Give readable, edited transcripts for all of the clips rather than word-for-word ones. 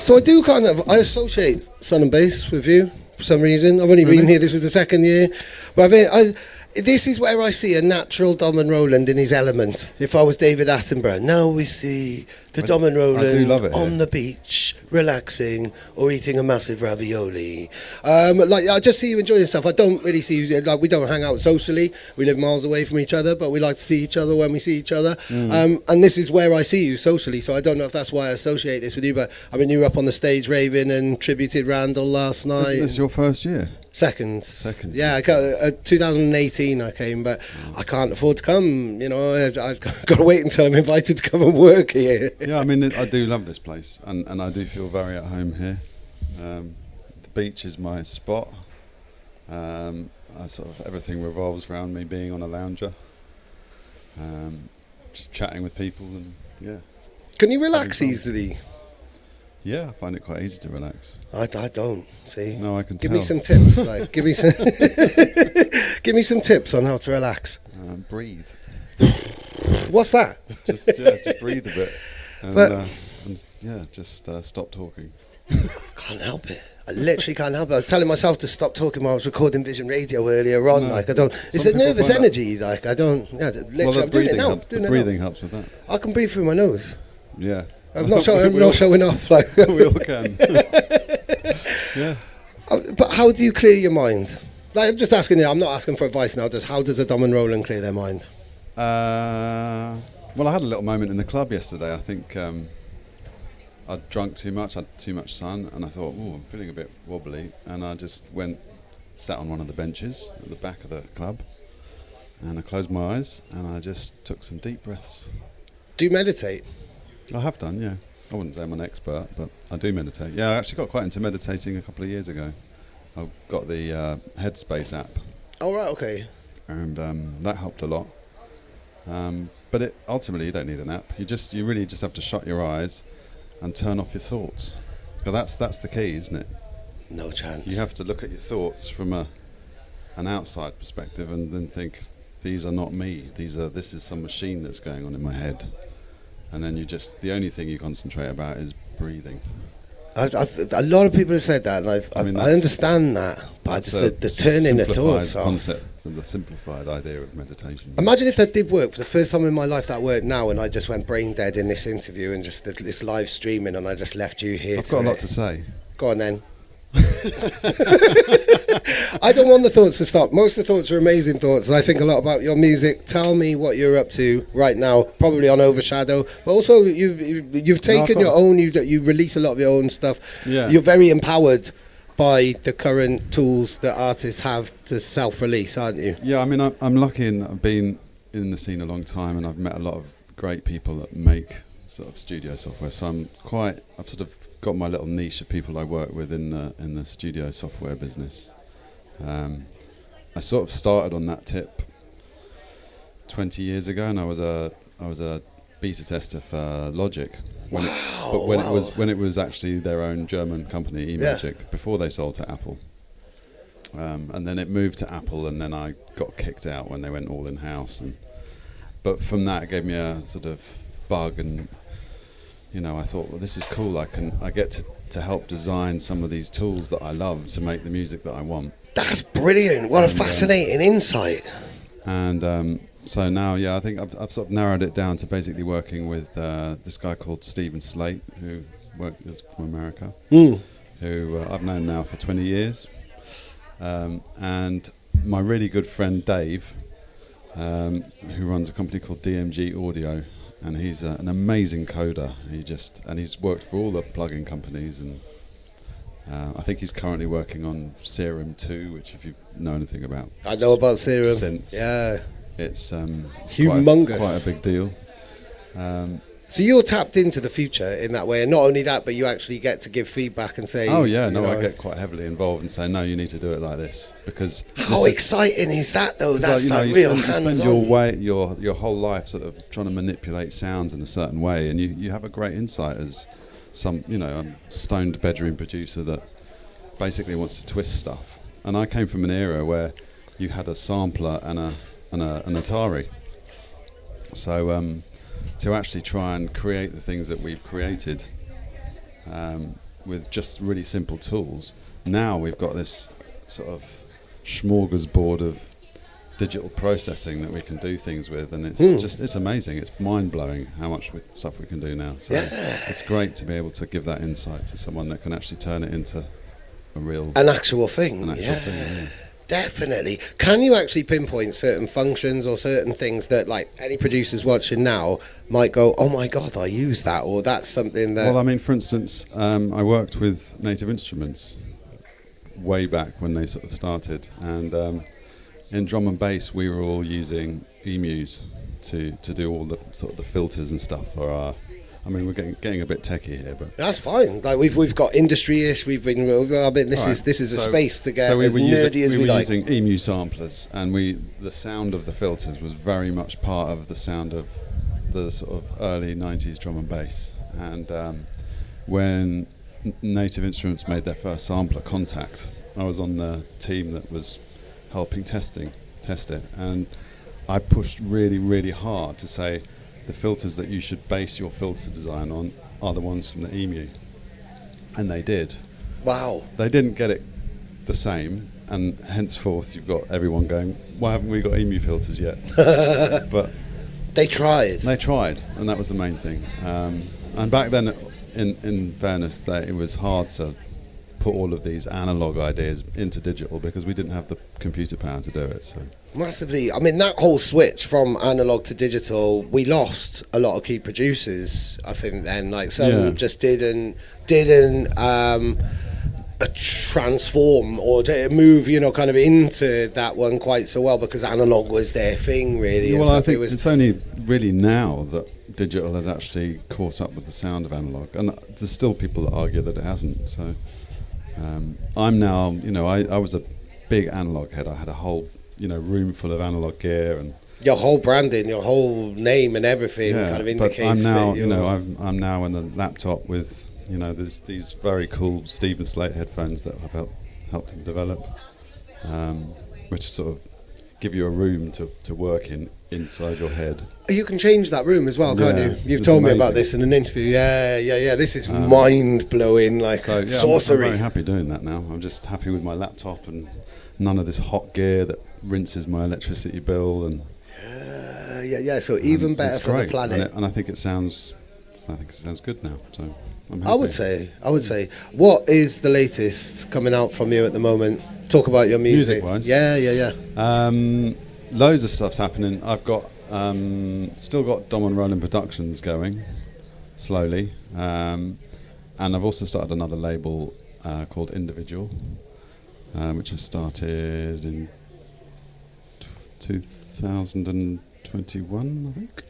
So I associate Sun and Bass with you for some reason. I've only been here, this is the second year. But this is where I see a natural Dom and Roland in his element. If I was David Attenborough, now we see the Dom and Roland on the beach, relaxing or eating a massive ravioli. I just see you enjoying yourself. I don't really see you, we don't hang out socially. We live miles away from each other, but we like to see each other when we see each other. And this is where I see you socially, so I don't know if that's why I associate this with you, but I mean, you were up on the stage raving and tributed Randall last night. Isn't this your first year? Second. Yeah, 2018 I came, but I can't afford to come. I've got to wait until I'm invited to come and work here. Yeah, I mean, I do love this place, and I do feel very at home here. The beach is my spot. Everything revolves around me being on a lounger, just chatting with people, and yeah. Can you relax easily? Yeah, I find it quite easy to relax. I don't, see. No, I can give tell. Me some tips. Give me some give me some tips on how to relax. Breathe. What's that? Just breathe a bit. Just stop talking. Can't help it. I literally can't help it. I was telling myself to stop talking while I was recording Vision Radio earlier on. No, I don't. It's a nervous energy. I don't. Yeah, literally, I'm doing it now. The breathing helps with that. I can breathe through my nose. Yeah. I'm not showing off. We all can. Yeah. But how do you clear your mind? I'm just asking you. I'm not asking for advice now. How does a Dom and Roland clear their mind? Well, I had a little moment in the club yesterday. I think I'd drunk too much, had too much sun, and I thought, I'm feeling a bit wobbly. And I just sat on one of the benches at the back of the club, and I closed my eyes, and I just took some deep breaths. Do you meditate? I have done, yeah. I wouldn't say I'm an expert, but I do meditate. Yeah, I actually got quite into meditating a couple of years ago. I got the Headspace app. Oh, right, okay. And that helped a lot. But ultimately, you don't need an app. You really just have to shut your eyes and turn off your thoughts. So that's the key, isn't it? No chance. You have to look at your thoughts from an outside perspective and then think, these are not me. This is some machine that's going on in my head. And then the only thing you concentrate about is breathing. A lot of people have said that, and I understand that, but the turning the thoughts off. Concept, the simplified idea of meditation. Imagine if that did work for the first time in my life. That worked now, and I just went brain dead in this interview and just this live streaming, and I just left you here. I've got a lot to say. Go on then. I don't want the thoughts to stop. Most of the thoughts are amazing thoughts, and I think a lot about your music. Tell me what you're up to right now, probably on Overshadow, but also you've taken your own, you release a lot of your own stuff. Yeah. You're very empowered by the current tools that artists have to self-release, aren't you? Yeah, I mean, I'm lucky and I've been in the scene a long time, and I've met a lot of great people that make sort of studio software. So I've sort of got my little niche of people I work with in the studio software business. I sort of started on that tip 20 years ago, and I was a beta tester for Logic. When it was actually their own German company, eMagic, before they sold to Apple. And then it moved to Apple, and then I got kicked out when they went all in-house. But from that, it gave me a sort of bug, and I thought, well, this is cool. I get to help design some of these tools that I love to make the music that I want. That's brilliant. What a fascinating insight. And so now, I think I've sort of narrowed it down to basically working with this guy called Stephen Slate, who is from America, who I've known now for 20 years. And my really good friend Dave, who runs a company called DMG Audio, and he's an amazing coder. He's worked for all the plugin companies, and I think he's currently working on Serum 2, which, if you know anything about, I know about Serum. Synths, yeah, it's humongous, quite a big deal. So you're tapped into the future in that way, and not only that, but you actually get to give feedback and say, I get quite heavily involved and say, no, you need to do it like this, because how exciting is that though? That's real hands-on. You spend your whole life sort of trying to manipulate sounds in a certain way, and you have a great insight as a stoned bedroom producer that basically wants to twist stuff. And I came from an era where you had a sampler and an Atari, so to actually try and create the things that we've created with just really simple tools. Now we've got this sort of smorgasbord of digital processing that we can do things with, and it's amazing. It's mind-blowing how much stuff we can do now. So it's great to be able to give that insight to someone that can actually turn it into an actual thing. Definitely. Can you actually pinpoint certain functions or certain things that, like, any producers watching now might go, oh my god, I use that, or that's something that... Well, I mean, for instance, I worked with Native Instruments way back when they sort of started, and in drum and bass we were all using Emus to do all the sort of the filters and stuff for our... I mean, we're getting a bit techie here, but that's fine. Like we've got industry-ish. This is a space to get as nerdy as we like. We were using Emu samplers, and the sound of the filters was very much part of the sound of the sort of early '90s drum and bass. And when Native Instruments made their first sampler, Contact, I was on the team that was helping test it, and I pushed really, really hard to say, the filters that you should base your filter design on are the ones from the Emu. And they did. Wow. They didn't get it the same, and henceforth you've got everyone going, why haven't we got Emu filters yet? But they tried. They tried, and that was the main thing. And back then, in fairness, it was hard to put all of these analog ideas into digital because we didn't have the computer power to do it. So massively. I mean, that whole switch from analog to digital, we lost a lot of key producers, I think, then. Like, some just didn't transform or move, kind of into that one quite so well because analog was their thing, really. Well, I think it's only really now that digital has actually caught up with the sound of analog, and there's still people that argue that it hasn't. So I'm now, I was a big analog head. I had a whole room full of analog gear, and your whole branding, your whole name and everything kind of indicates. But I'm now, I'm now in the laptop with, there's these very cool Stephen Slate headphones that I've helped him develop, which sort of give you a room to work inside your head. You can change that room as well, can't you? You've told me about this in an interview. Yeah. This is mind blowing, like sorcery. I'm very happy doing that now. I'm just happy with my laptop and none of this hot gear that rinses my electricity bill, and so even better for the planet. And I think it sounds good now. So I'm happy. I would say what is the latest coming out from you at the moment? Talk about your music. Music-wise? Yeah. Loads of stuff's happening. I've got still got Dom Roland Productions going slowly, and I've also started another label called Individual, which I started in 2021, I think.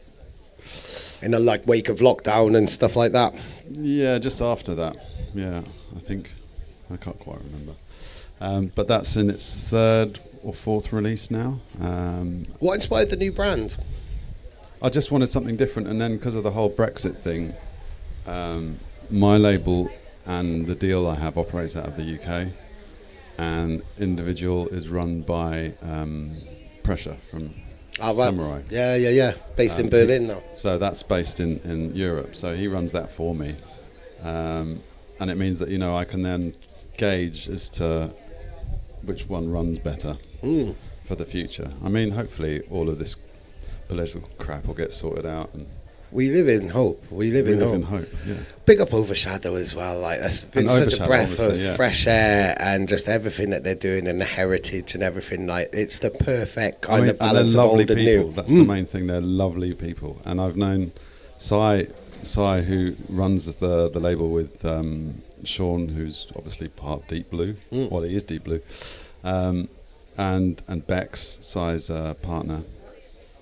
In the wake of lockdown and stuff like that. Yeah, just after that. Yeah, I think. I can't quite remember. But that's in its third or fourth release now. What inspired the new brand? I just wanted something different, and then because of the whole Brexit thing, my label and the deal I have operates out of the UK, and Individual is run by Pressure from Samurai. Yeah. Based in Berlin now. So that's based in Europe. So he runs that for me, and it means that I can then gauge as to which one runs better for the future. I mean, hopefully all of this political crap will get sorted out, and we live in hope. We live in hope. Yeah. Big up Overshadow as well. It's been such a breath of fresh air, and just everything that they're doing, and the heritage and everything. It's the perfect kind of balance of old and new. That's the main thing. They're lovely people, and I've known Sai, who runs the label with Sean, who's obviously part Deep Blue. Well, he is Deep Blue, and Bex, Sai's partner.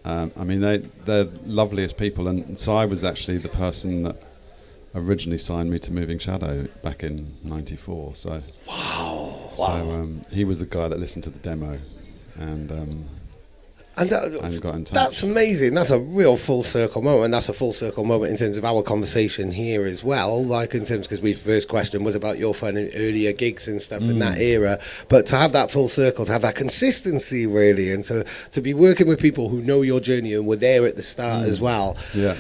I mean, they're loveliest people, and Sai was actually the person that originally signed me to Moving Shadow back in '94. So wow. He was the guy that listened to the demo, and got in touch. That's amazing. That's a real full circle moment. That's a full circle moment in terms of our conversation here as well. In terms, because my first question was about your finding earlier gigs and stuff in that era, but to have that full circle, to have that consistency really, and to be working with people who know your journey and were there at the start as well. Yeah.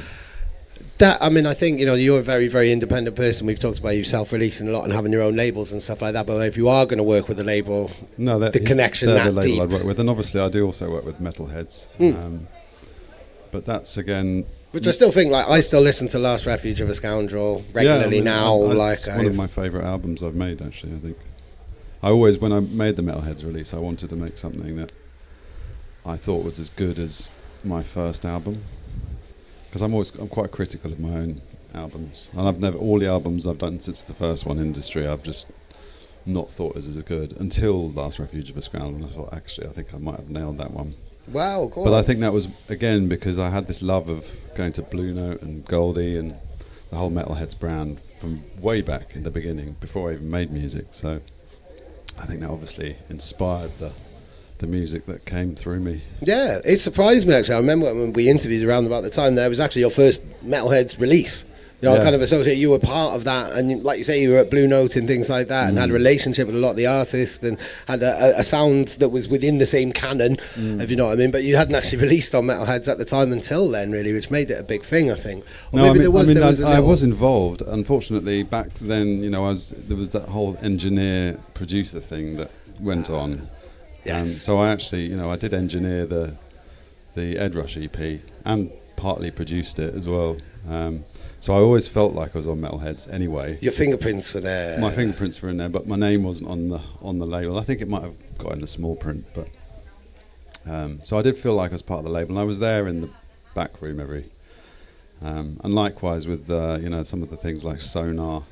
That, I mean, I think, you know, you're a very, very independent person. We've talked about you self-releasing a lot and having your own labels and stuff like that. But if you are going to work with a label, the connection that the label deep. I work with, and obviously I do also work with Metalheadz. But that's again, which I still think, like, I still listen to Last Refuge of a Scoundrel regularly now. It's one of my favourite albums I've made. Actually, I think I always, when I made the Metalheadz release, I wanted to make something that I thought was as good as my first album. Because I'm quite critical of my own albums, and I've never, all the albums I've done since the first one, Industry, I've just not thought as good until Last Refuge of a Scoundrel, and I thought, actually, I think I might have nailed that one. Wow, cool. But I think that was, again, because I had this love of going to Blue Note and Goldy and the whole Metalheadz brand from way back in the beginning, before I even made music, so I think that obviously inspired the music that came through me. Yeah, it surprised me actually. I remember when we interviewed around about the time, there was actually your first Metalheadz release. You know, I kind of associate you were part of that, and like you say, you were at Blue Note and things like that, and had a relationship with a lot of the artists, and had a sound that was within the same canon, if you know what I mean. But you hadn't actually released on Metalheadz at the time until then, really, which made it a big thing, I think. Or no, I was involved. Unfortunately, back then, you know, there was that whole engineer producer thing that went on. Yes. So I actually, you know, I did engineer the Ed Rush EP and partly produced it as well. So I always felt like I was on Metalheadz anyway. Your fingerprints were there. My fingerprints were in there, but my name wasn't on the label. I think it might have got in the small print, but so I did feel like I was part of the label, and I was there in the back room and likewise with you know, some of the things like Sonar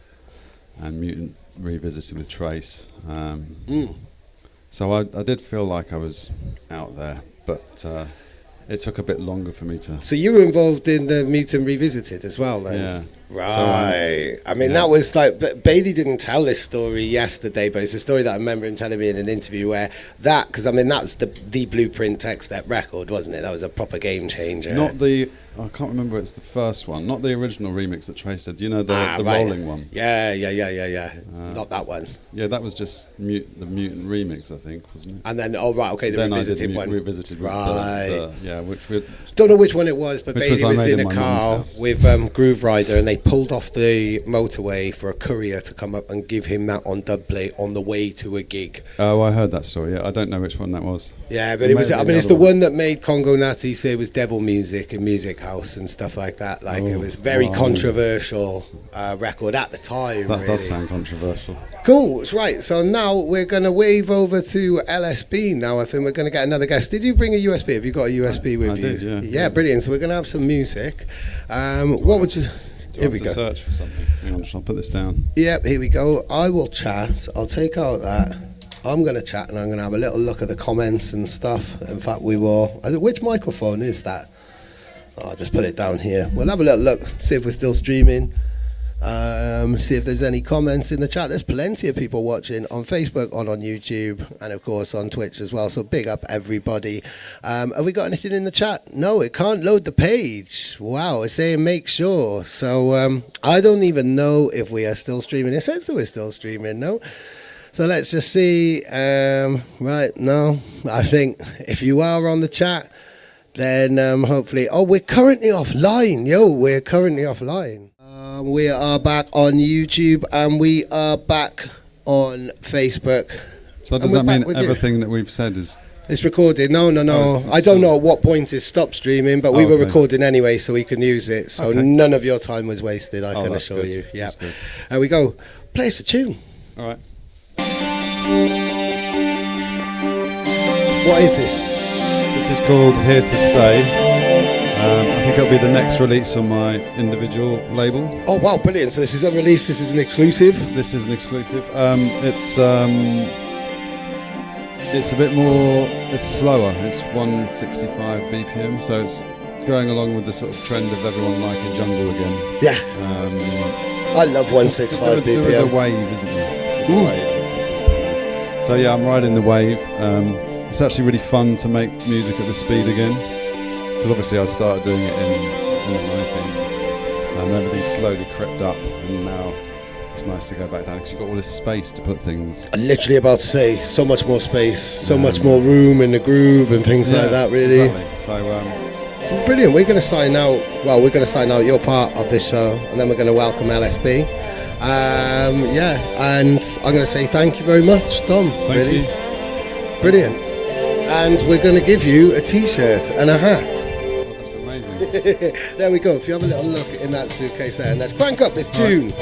and Mutant Revisited with Trace. So I did feel like I was out there, but it took a bit longer for me to... So you were involved in the Mutant Revisited as well, then? Yeah. Right. So, I mean, that was like... But Bailey didn't tell this story yesterday, but it's a story that I remember him telling me in an interview where that... Because, I mean, that's the Blueprint Tech-Step record, wasn't it? That was a proper game changer. Not the... I can't remember, it's the first one. Not the original remix that Trace did. You know, the right. rolling one. Yeah. Not that one. Yeah, that was just the Mutant remix, I think, wasn't it? And then, the then Revisited one. Revisited was which we... Don't know which one it was, but Bailey was in a car with Groove Rider, and they pulled off the motorway for a courier to come up and give him that on dubplate on the way to a gig. Oh, I heard that story. Yeah, I don't know which one that was. Yeah, but it was. I mean, it's the one that made Congo Natty say it was devil music and music house and stuff like that. Like it was very controversial record at the time. That does sound controversial. Cool. That's right. So now we're going to wave over to LSB. Now I think we're going to get another guest. Did you bring a USB? Have you got a USB with you? I did. Yeah. Yeah, brilliant. So we're going to have some music. What would you? Here we go. Search for something. Hang on, I'll put this down. Yep, here we go. I will chat. I'll take out that. I'm going to chat and I'm going to have a little look at the comments and stuff. In fact, we will. Which microphone is that? I'll just put it down here. We'll have a little look, see if we're still streaming. See if there's any comments in the chat. There's plenty of people watching on Facebook, on YouTube, and of course on Twitch as well. So big up everybody. Have we got anything in the chat? No, it can't load the page. Wow, it's saying make sure. So I don't even know if we are still streaming. It says that we're still streaming, no? So let's just see. Right, no. I think if you are on the chat, then hopefully... Oh, we're currently offline. We're currently offline. We are back on YouTube and we are back on Facebook. So does that mean everything that we've said is... It's recorded. No. I don't know at what point it stopped streaming, but we were recording anyway, so we can use it. So none of your time was wasted, I can assure you. Yeah. There we go. Play us a tune. All right. What is this? This is called Here to Stay. I think it'll be the next release on my individual label. Oh wow, brilliant. So this is unreleased, this is an exclusive? This is an exclusive. It's a bit more, it's slower. It's 165 BPM, so it's going along with the sort of trend of everyone liking jungle again. Yeah. I love 165 BPM. There is a wave, isn't there? There's a wave. So yeah, I'm riding the wave. It's actually really fun to make music at the speed again. Because obviously I started doing it in the 90s and everything slowly crept up, and now it's nice to go back down because you've got all this space to put things. I'm literally about to say, so much more space, so much more room in the groove and things like that, really. Exactly. So Brilliant. We're going to sign out. Well, we're going to sign out your part of this show, and then we're going to welcome LSB. Yeah, and I'm going to say thank you very much, Dom. Thank you. Brilliant. And we're going to give you a T-shirt and a hat. Oh, that's amazing. There we go. If you have a little look in that suitcase there, and let's crank up this tune.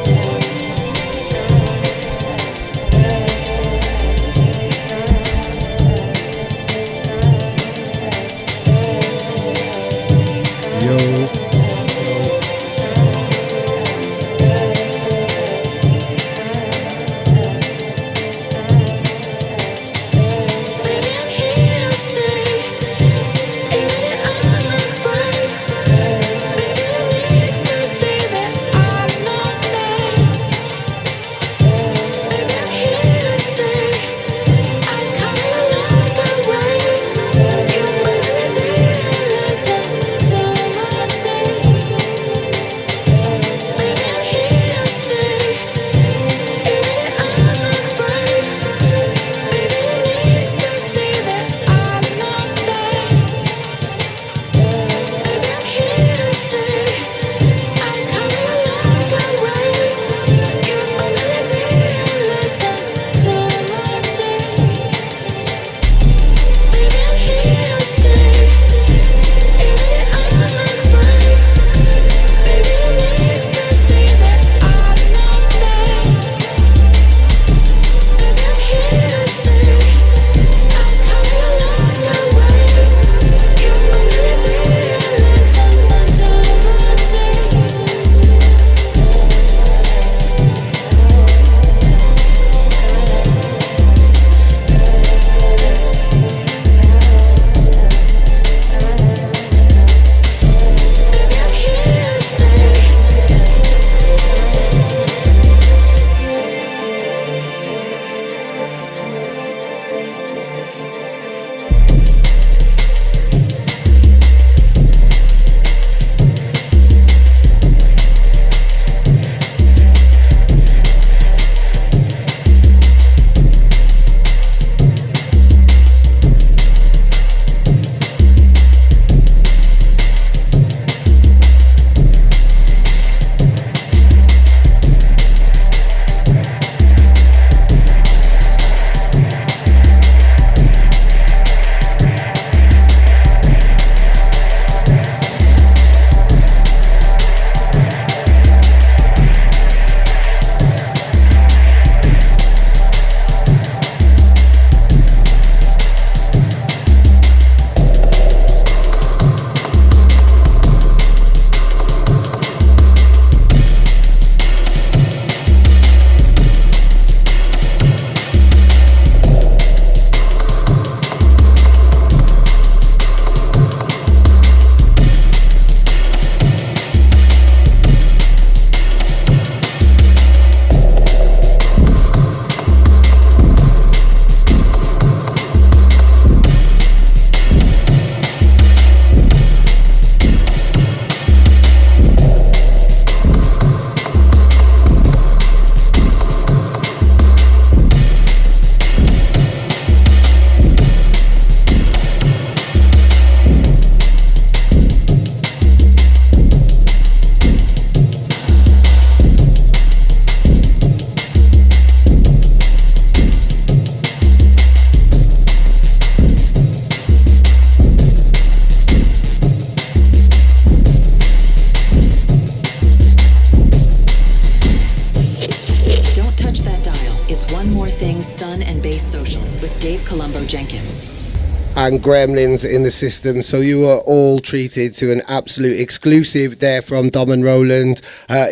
And Gremlins in the system, so you are all treated to an absolute exclusive there from Dom and Roland,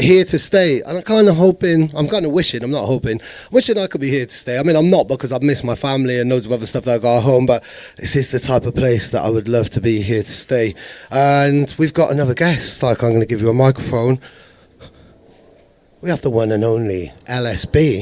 here to stay. And I'm kind of wishing I could be here to stay. I mean, I'm not, because I've missed my family and loads of other stuff that I got home, but this is the type of place that I would love to be here to stay. And we've got another guest. Like, I'm going to give you a microphone. We have the one and only LSB.